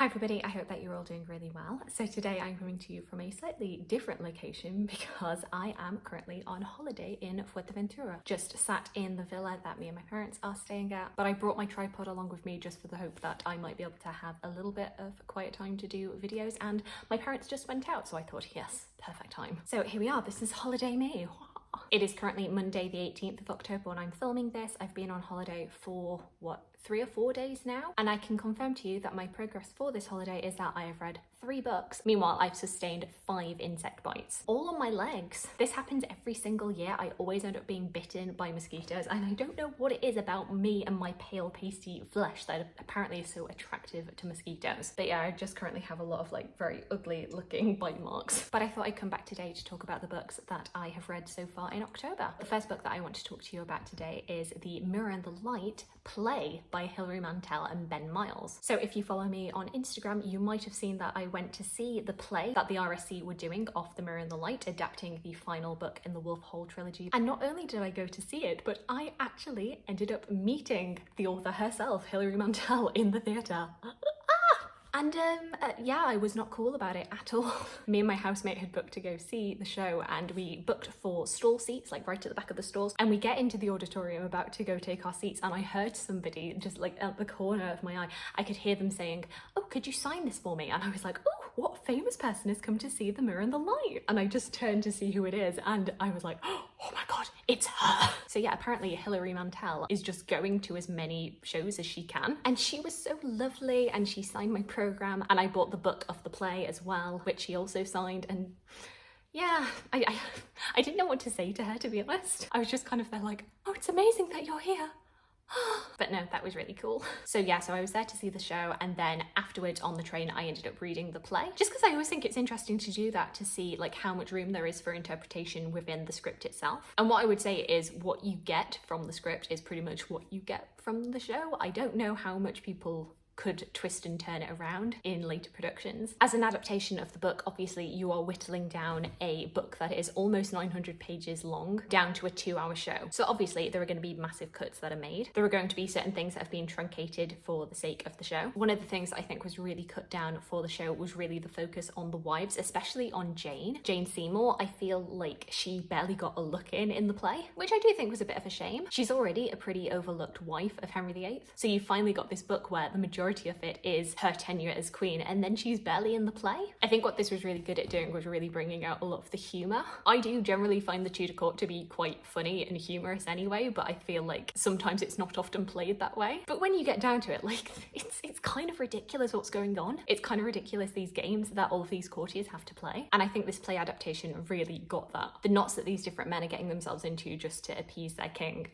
Hi everybody, I hope that you're all doing really well. So today I'm coming to you from a slightly different location because I am currently on holiday in Fuerteventura. Just sat in the villa that me and my parents are staying at, but I brought my tripod along with me just for the hope that I might be able to have a little bit of quiet time to do videos, and my parents just went out, so I thought, yes, perfect time. So here we are, this is holiday me. It is currently Monday the 18th of October when I'm filming this. I've been on holiday for, 3 or 4 days now, and I can confirm to you that my progress for this holiday is that I have read 3 books. Meanwhile, I've sustained 5 insect bites, all on my legs. This happens every single year. I always end up being bitten by mosquitoes, and I don't know what it is about me and my pale, pasty flesh that apparently is so attractive to mosquitoes. But yeah, I just currently have a lot of very ugly looking bite marks. But I thought I'd come back today to talk about the books that I have read so far in October. The first book that I want to talk to you about today is The Mirror and the Light play by Hilary Mantel and Ben Miles. So if you follow me on Instagram, you might have seen that I went to see the play that the RSC were doing of The Mirror and the Light, adapting the final book in the Wolf Hall trilogy. And not only did I go to see it, but I actually ended up meeting the author herself, Hilary Mantel, in the theatre. And yeah, I was not cool about it at all. Me and my housemate had booked to go see the show, and we booked for stall seats, right at the back of the stalls. And we get into the auditorium about to go take our seats, and I heard somebody just at the corner of my eye, I could hear them saying, "Oh, could you sign this for me?" And I was like, "Oh, what famous person has come to see The Mirror and the Light?" And I just turned to see who it is, and I was like, oh my god, it's her. So yeah, apparently Hilary Mantel is just going to as many shows as she can, and she was so lovely, and she signed my program, and I bought the book of the play as well, which she also signed. And yeah, I didn't know what to say to her, to be honest. I was just kind of there like, oh, it's amazing that you're here. But no, that was really cool. So yeah, so I was there to see the show, and then afterwards on the train I ended up reading the play, just because I always think it's interesting to do that, to see how much room there is for interpretation within the script itself. And what I would say is what you get from the script is pretty much what you get from the show. I don't know how much people could twist and turn it around in later productions. As an adaptation of the book, obviously you are whittling down a book that is almost 900 pages long down to a 2-hour show. So obviously there are going to be massive cuts that are made. There are going to be certain things that have been truncated for the sake of the show. One of the things I think was really cut down for the show was really the focus on the wives, especially on Jane Seymour. I feel like she barely got a look in the play, which I do think was a bit of a shame. She's already a pretty overlooked wife of Henry VIII. So you finally got this book where the majority of it is her tenure as queen, and then she's barely in the play. I think what this was really good at doing was really bringing out a lot of the humour. I do generally find the Tudor court to be quite funny and humorous anyway, but I feel like sometimes it's not often played that way. But when you get down to it, it's kind of ridiculous what's going on. It's kind of ridiculous, these games that all of these courtiers have to play. And I think this play adaptation really got that. The knots that these different men are getting themselves into just to appease their king,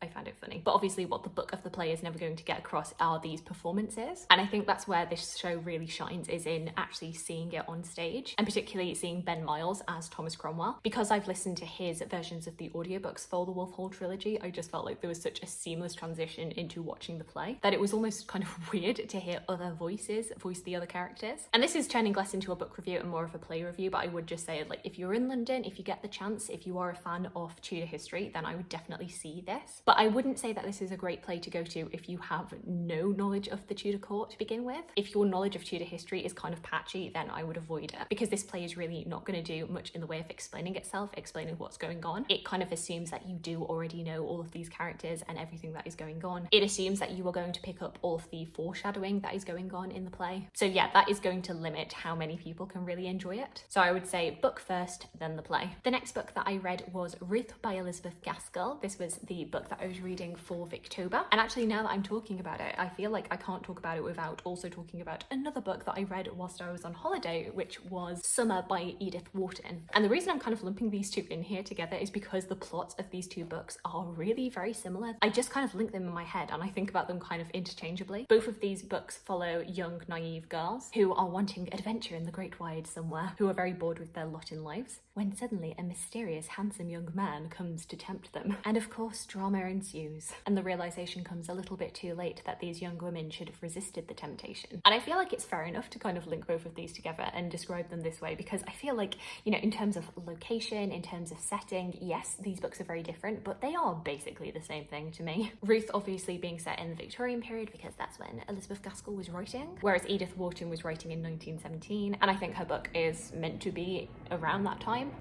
I found it funny. But obviously what the book of the play is never going to get across are these performances. And I think that's where this show really shines, is in actually seeing it on stage, and particularly seeing Ben Miles as Thomas Cromwell. Because I've listened to his versions of the audiobooks for the Wolf Hall trilogy, I just felt like there was such a seamless transition into watching the play that it was almost kind of weird to hear other voices voice the other characters. And this is turning less into a book review and more of a play review, but I would just say, if you're in London, if you get the chance, if you are a fan of Tudor history, then I would definitely see this. But I wouldn't say that this is a great play to go to if you have no knowledge of the Tudor court to begin with. If your knowledge of Tudor history is kind of patchy, then I would avoid it, because this play is really not going to do much in the way of explaining itself, explaining what's going on. It kind of assumes that you do already know all of these characters and everything that is going on. It assumes that you are going to pick up all of the foreshadowing that is going on in the play. So yeah, that is going to limit how many people can really enjoy it. So I would say book first, then the play. The next book that I read was Ruth by Elizabeth Gaskell. This was the book that I was reading for Victober, and actually now that I'm talking about it, I feel like I can't talk about it without also talking about another book that I read whilst I was on holiday, which was Summer by Edith Wharton. And the reason I'm kind of lumping these two in here together is because the plots of these two books are really very similar. I just kind of link them in my head and I think about them kind of interchangeably. Both of these books follow young naive girls who are wanting adventure in the great wide somewhere, who are very bored with their lot in lives, when suddenly a mysterious handsome young man comes to tempt them. And of course course, drama ensues, and the realization comes a little bit too late that these young women should have resisted the temptation. And I feel like it's fair enough to kind of link both of these together and describe them this way, because I feel like, you know, in terms of location, in terms of setting, yes, these books are very different, but they are basically the same thing to me. Ruth obviously being set in the Victorian period, because that's when Elizabeth Gaskell was writing, whereas Edith Wharton was writing in 1917, and I think her book is meant to be around that time.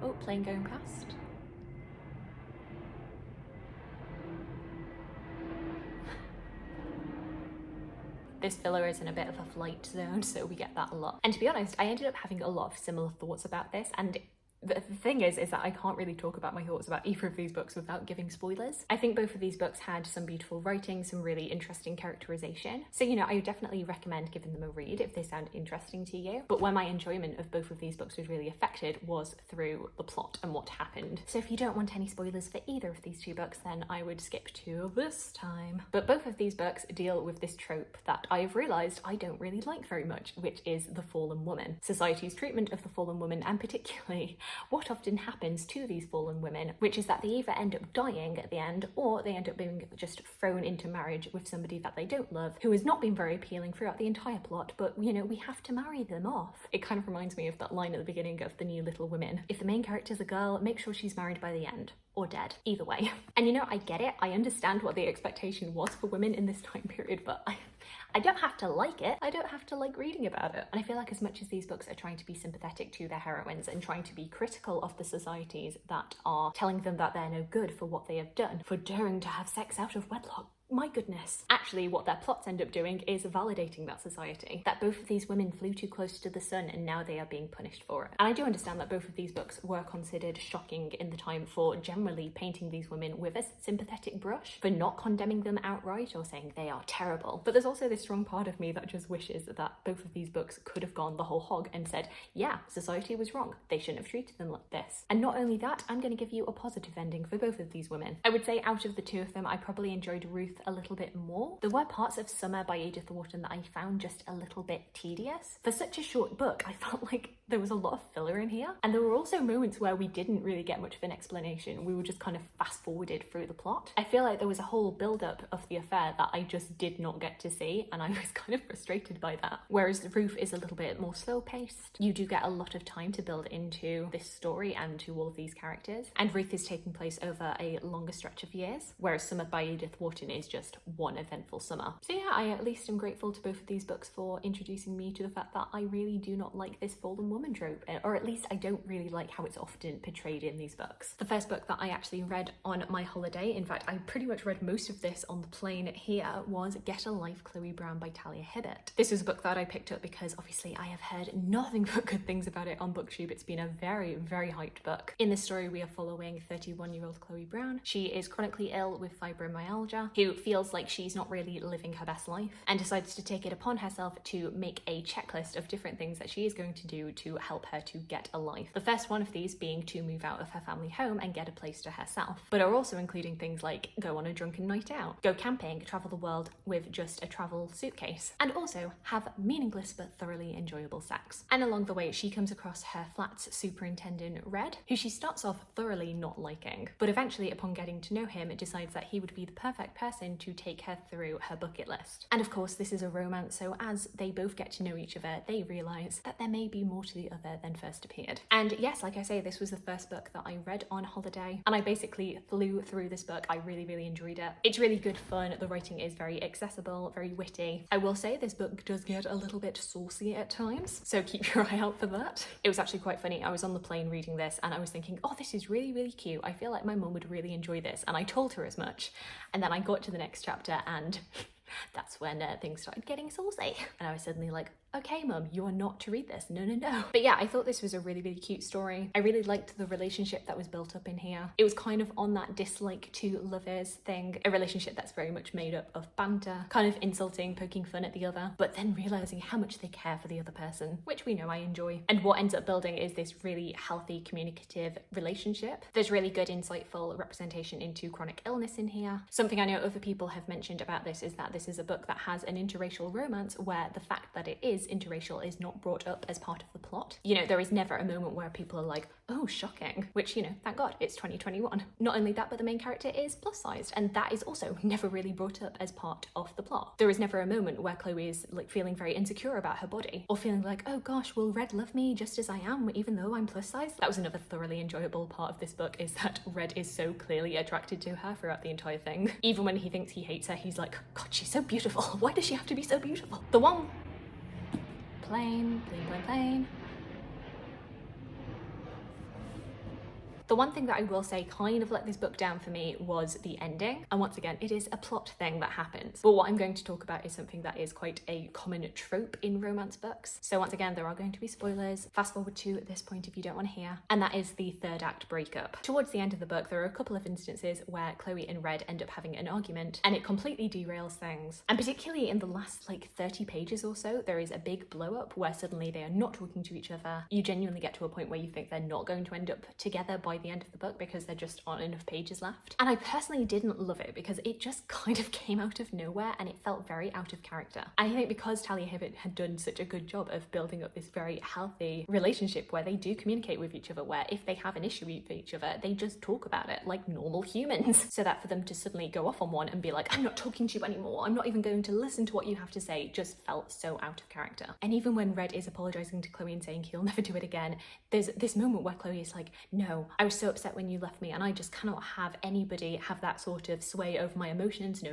Oh, plane going past. This villa is in a bit of a flight zone, so we get that a lot. And to be honest, I ended up having a lot of similar thoughts about this, and the thing is that I can't really talk about my thoughts about either of these books without giving spoilers. I think both of these books had some beautiful writing, some really interesting characterization. So, you know, I would definitely recommend giving them a read if they sound interesting to you. But where my enjoyment of both of these books was really affected was through the plot and what happened. So if you don't want any spoilers for either of these two books, then I would skip to this time. But both of these books deal with this trope that I've realised I don't really like very much, which is the fallen woman. Society's treatment of the fallen woman, and particularly what often happens to these fallen women, which is that they either end up dying at the end, or they end up being just thrown into marriage with somebody that they don't love, who has not been very appealing throughout the entire plot, but, you know, we have to marry them off. It kind of reminds me of that line at the beginning of The New Little Women. If the main character's a girl, make sure she's married by the end. Or dead. Either way. And you know, I get it. I understand what the expectation was for women in this time period, but I don't have to like it. I don't have to like reading about it. And I feel like as much as these books are trying to be sympathetic to their heroines and trying to be critical of the societies that are telling them that they're no good for what they have done, for daring to have sex out of wedlock, my goodness. Actually, what their plots end up doing is validating that society. That both of these women flew too close to the sun and now they are being punished for it. And I do understand that both of these books were considered shocking in the time for generally painting these women with a sympathetic brush, for not condemning them outright or saying they are terrible. But there's also this strong part of me that just wishes that both of these books could have gone the whole hog and said, yeah, society was wrong. They shouldn't have treated them like this. And not only that, I'm going to give you a positive ending for both of these women. I would say out of the two of them, I probably enjoyed Ruth a little bit more. There were parts of Summer by Edith Wharton that I found just a little bit tedious. For such a short book, I felt like there was a lot of filler in here. And there were also moments where we didn't really get much of an explanation. We were just kind of fast forwarded through the plot. I feel like there was a whole build up of the affair that I just did not get to see, and I was kind of frustrated by that. Whereas Ruth is a little bit more slow paced. You do get a lot of time to build into this story and to all of these characters. And Ruth is taking place over a longer stretch of years, whereas Summer by Edith Wharton is just one eventful summer. So yeah, I at least am grateful to both of these books for introducing me to the fact that I really do not like this fallen woman trope, or at least I don't really like how it's often portrayed in these books. The first book that I actually read on my holiday, in fact I pretty much read most of this on the plane here, was Get a Life, Chloe Brown by Talia Hibbert. This was a book that I picked up because obviously I have heard nothing but good things about it on BookTube. It's been a very, very hyped book. In this story we are following 31-year-old Chloe Brown. She is chronically ill with fibromyalgia, who feels like she's not really living her best life, and decides to take it upon herself to make a checklist of different things that she is going to do to help her to get a life. The first one of these being to move out of her family home and get a place to herself, but are also including things like go on a drunken night out, go camping, travel the world with just a travel suitcase, and also have meaningless but thoroughly enjoyable sex. And along the way she comes across her flat's superintendent Red, who she starts off thoroughly not liking, but eventually upon getting to know him decides that he would be the perfect person to take her through her bucket list. And of course this is a romance, so as they both get to know each other they realise that there may be more to the other than first appeared. And yes, like I say, this was the first book that I read on holiday, and I basically flew through this book. I really, really enjoyed it. It's really good fun. The writing is very accessible, very witty. I will say this book does get a little bit saucy at times, so keep your eye out for that. It was actually quite funny. I was on the plane reading this and I was thinking, oh, this is really, really cute. I feel like my mum would really enjoy this, and I told her as much. And then I got to the next chapter and that's when things started getting saucy. And I was suddenly like, okay mum, you are not to read this, no no no. But yeah, I thought this was a really, really cute story. I really liked the relationship that was built up in here. It was kind of on that dislike to lovers thing, a relationship that's very much made up of banter, kind of insulting, poking fun at the other, but then realising how much they care for the other person, which we know I enjoy. And what ends up building is this really healthy, communicative relationship. There's really good, insightful representation into chronic illness in here. Something I know other people have mentioned about this is that this this is a book that has an interracial romance where the fact that it is interracial is not brought up as part of the plot. You know, there is never a moment where people are like, oh, shocking, which, you know, thank God, it's 2021. Not only that, but the main character is plus-sized, and that is also never really brought up as part of the plot. There is never a moment where Chloe is like feeling very insecure about her body, or feeling like, oh gosh, will Red love me just as I am, even though I'm plus-sized? That was another thoroughly enjoyable part of this book, is that Red is so clearly attracted to her throughout the entire thing. Even when he thinks he hates her, he's like, God, she's so beautiful. Why does she have to be so beautiful? The one. Plane. The one thing that I will say kind of let this book down for me was the ending. And once again, it is a plot thing that happens. But what I'm going to talk about is something that is quite a common trope in romance books. So once again, there are going to be spoilers. Fast forward to this point if you don't want to hear. And that is the third act breakup. Towards the end of the book, there are a couple of instances where Chloe and Red end up having an argument, and it completely derails things. And particularly in the last like 30 pages or so, there is a big blow up where suddenly they are not talking to each other. You genuinely get to a point where you think they're not going to end up together by the end of the book because there just aren't enough pages left. And I personally didn't love it because it just kind of came out of nowhere and it felt very out of character. And I think because Talia Hibbert had done such a good job of building up this very healthy relationship where they do communicate with each other, where if they have an issue with each other, they just talk about it like normal humans. So that for them to suddenly go off on one and be like, I'm not talking to you anymore, I'm not even going to listen to what you have to say, just felt so out of character. And even when Red is apologising to Chloe and saying he'll never do it again, there's this moment where Chloe is like, no, I was so upset when you left me and I just cannot have anybody have that sort of sway over my emotions, no.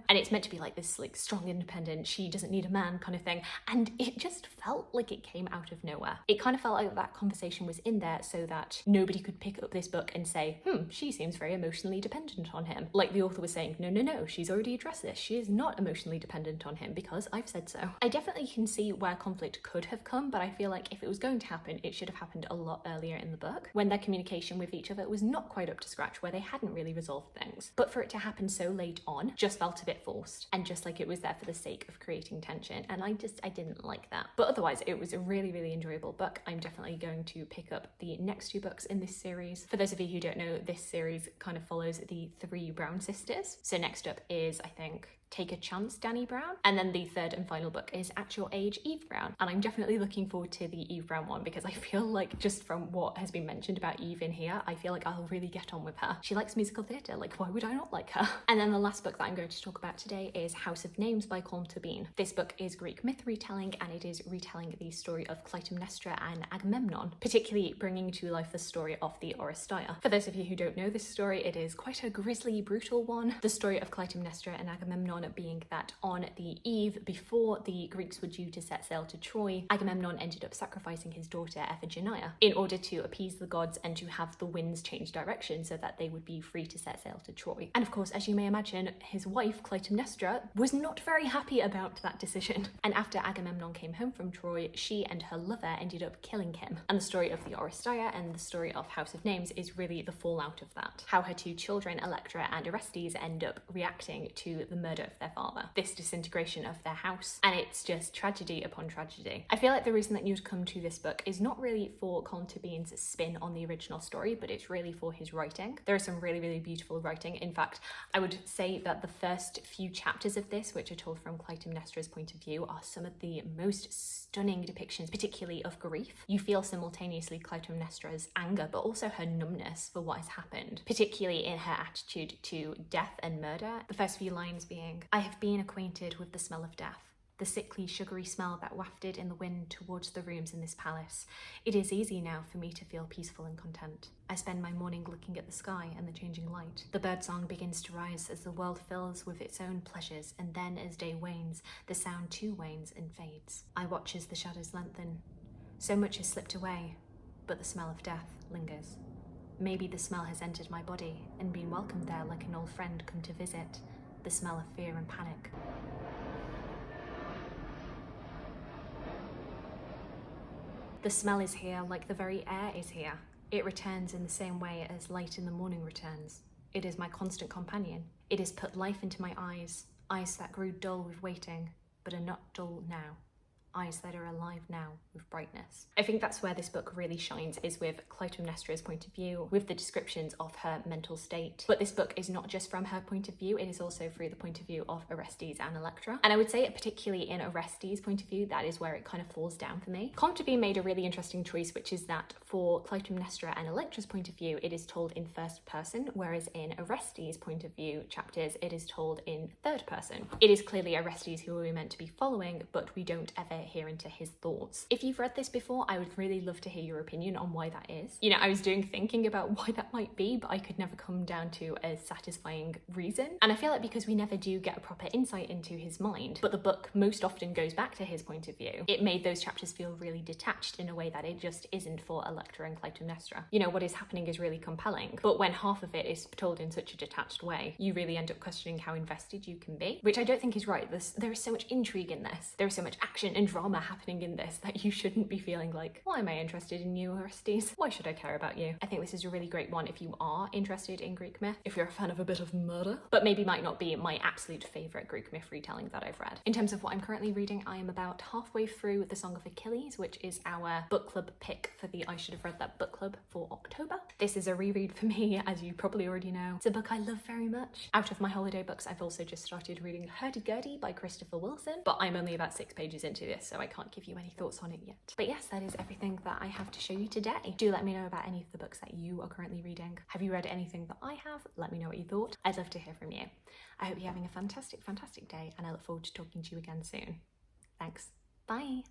And it's meant to be like this like strong independent, she doesn't need a man kind of thing, and it just felt like it came out of nowhere. It kind of felt like that conversation was in there so that nobody could pick up this book and say, she seems very emotionally dependent on him. Like the author was saying, no, she's already addressed this, she is not emotionally dependent on him because I've said so. I definitely can see where conflict could have come, but I feel like if it was going to happen, it should have happened a lot earlier in the book, when their communication with each other was not quite up to scratch, where they hadn't really resolved things. But for it to happen so late on just felt a bit forced and just like it was there for the sake of creating tension, and I didn't like that. But otherwise it was a really enjoyable book. I'm definitely going to pick up the next two books in this series. For those of you who don't know, this series kind of follows the three Brown sisters. So next up is, I think, Take a Chance, Danny Brown. And then the third and final book is At Your Age, Eve Brown. And I'm definitely looking forward to the Eve Brown one because I feel like just from what has been mentioned about Eve in here, I feel like I'll really get on with her. She likes musical theatre, like why would I not like her? And then the last book that I'm going to talk about today is House of Names by Colm Toibin. This book is Greek myth retelling, and it is retelling the story of Clytemnestra and Agamemnon, particularly bringing to life the story of the Oresteia. For those of you who don't know this story, it is quite a grisly, brutal one. The story of Clytemnestra and Agamemnon being that on the eve before the Greeks were due to set sail to Troy, Agamemnon ended up sacrificing his daughter Iphigenia in order to appease the gods and to have the winds change direction so that they would be free to set sail to Troy. And of course, as you may imagine, his wife Clytemnestra was not very happy about that decision. And after Agamemnon came home from Troy, she and her lover ended up killing him. And the story of the Oresteia and the story of House of Names is really the fallout of that. How her two children, Electra and Orestes, end up reacting to the murder of their father, this disintegration of their house, and it's just tragedy upon tragedy. I feel like the reason that you'd come to this book is not really for Colm Toibin's spin on the original story, but it's really for his writing. There is some really beautiful writing. In fact, I would say that the first few chapters of this, which are told from Clytemnestra's point of view, are some of the most stunning depictions, particularly of grief. You feel simultaneously Clytemnestra's anger, but also her numbness for what has happened, particularly in her attitude to death and murder. The first few lines being, I have been acquainted with the smell of death, the sickly, sugary smell that wafted in the wind towards the rooms in this palace. It is easy now for me to feel peaceful and content. I spend my morning looking at the sky and the changing light. The birdsong begins to rise as the world fills with its own pleasures, and then as day wanes, the sound too wanes and fades. I watch as the shadows lengthen. So much has slipped away, but the smell of death lingers. Maybe the smell has entered my body and been welcomed there like an old friend come to visit. The smell of fear and panic. The smell is here like the very air is here. It returns in the same way as light in the morning returns. It is my constant companion. It has put life into my eyes, eyes that grew dull with waiting, but are not dull now. eyes that are alive now with brightness. I think that's where this book really shines, is with Clytemnestra's point of view, with the descriptions of her mental state. But this book is not just from her point of view, it is also through the point of view of Orestes and Electra. And I would say, particularly in Orestes' point of view, that is where it kind of falls down for me. Toibin made a really interesting choice, which is that for Clytemnestra and Electra's point of view, it is told in first person, whereas in Orestes' point of view chapters, it is told in third person. It is clearly Orestes who we're meant to be following, but we don't ever hear into his thoughts. If you've read this before, I would really love to hear your opinion on why that is. You know, I was thinking about why that might be, but I could never come down to a satisfying reason. And I feel like because we never do get a proper insight into his mind, but the book most often goes back to his point of view, it made those chapters feel really detached in a way that it just isn't for Electra and Clytemnestra. You know, what is happening is really compelling, but when half of it is told in such a detached way, you really end up questioning how invested you can be, which I don't think is right. There is so much intrigue in this. There is so much action and drama happening in this that you shouldn't be feeling like, why am I interested in you, Orestes? Why should I care about you? I think this is a really great one if you are interested in Greek myth, if you're a fan of a bit of murder, but maybe might not be my absolute favourite Greek myth retelling that I've read. In terms of what I'm currently reading, I am about halfway through The Song of Achilles, which is our book club pick for the I Should Have Read That book club for October. This is a reread for me, as you probably already know. It's a book I love very much. Out of my holiday books, I've also just started reading Hurdy-Gurdy by Christopher Wilson, but I'm only about 6 pages into this, so I can't give you any thoughts on it yet. But yes, that is everything that I have to show you today. Do let me know about any of the books that you are currently reading. Have you read anything that I have? Let me know what you thought. I'd love to hear from you. I hope you're having a fantastic, fantastic day, and I look forward to talking to you again soon. Thanks. Bye.